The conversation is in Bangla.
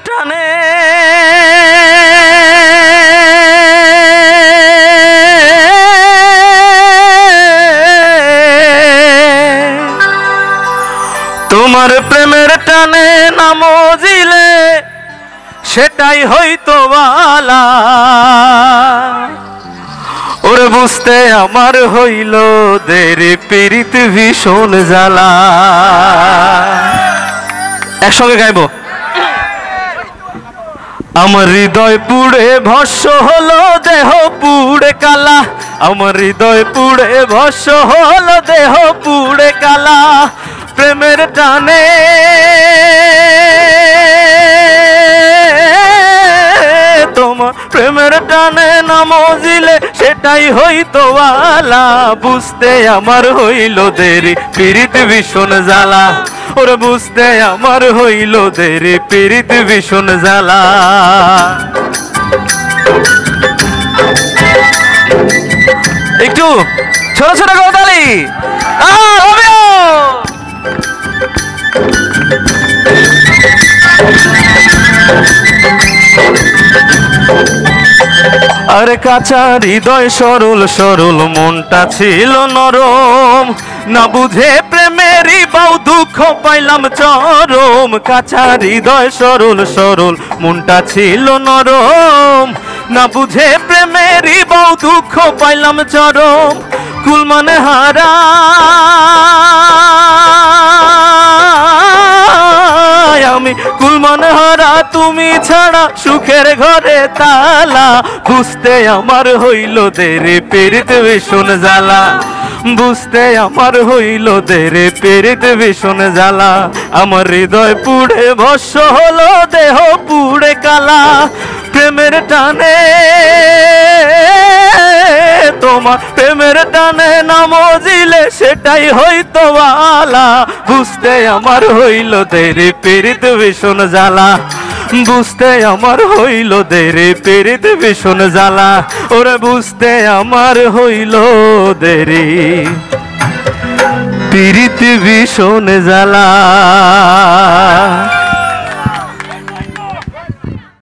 টানে তোমার প্রেমের টানে না মজিলে সেটাই হইতো বালা ওরে বুঝতে আমার হইল দেরি পীড়িত ভীষণ জ্বালা। একসঙ্গে গাইব। আমার হৃদয় পুড়ে ভস্য হলো দেহ পুড়ে কালা, আমার হৃদয় পুড়ে ভস্য হলো দেহ পুড়ে কালা, প্রেমের টানে তোমার প্রেমের টানে না মজিলে সেটাই হইতো বালা, বুঝতে আমার হইল দেরি পীড়িত ভীষণ জ্বালা, ওরে বুঝতে আমার হইল দেরি পীড়িত ভীষণ জ্বালা। একটু ছোট ছোট গৌতালি আরে কাঁচা হৃদয় সরল সরল মনটা ছিল নরম, না বুঝে প্রেমেরই বাউ দুঃখ পাইলাম চরম। কাঁচা হৃদয় সরল সরল মনটা ছিল নরম, না বুঝে প্রেমেরই বাউ দুঃখ পাইলাম চরম। কুল মানে হারা আমি কুল মানে হারা, তুমি ছাড়া সুখের ঘরে তালা, বুঝতে আমার হইল দেরি পীড়িত ভীষণ জ্বালা, বুঝতে আমার হইল দেরি পীড়িত ভীষণ জ্বালা। আমার হৃদয় পুড়ে ভস্য হলো দেহ পুড়ে কালা, প্রেমের টানে তোমার প্রেমের টানে না মজিলে সেটাই হইতো বালা, বুঝতে আমার হইল দেরি পীড়িত ভীষণ জ্বালা, বুঝতে আমার হইল দেরি পীড়িত ভীষণ জ্বালা, ওরে বুঝতে আমার হইল দেরি পীড়িত ভীষণ জ্বালা।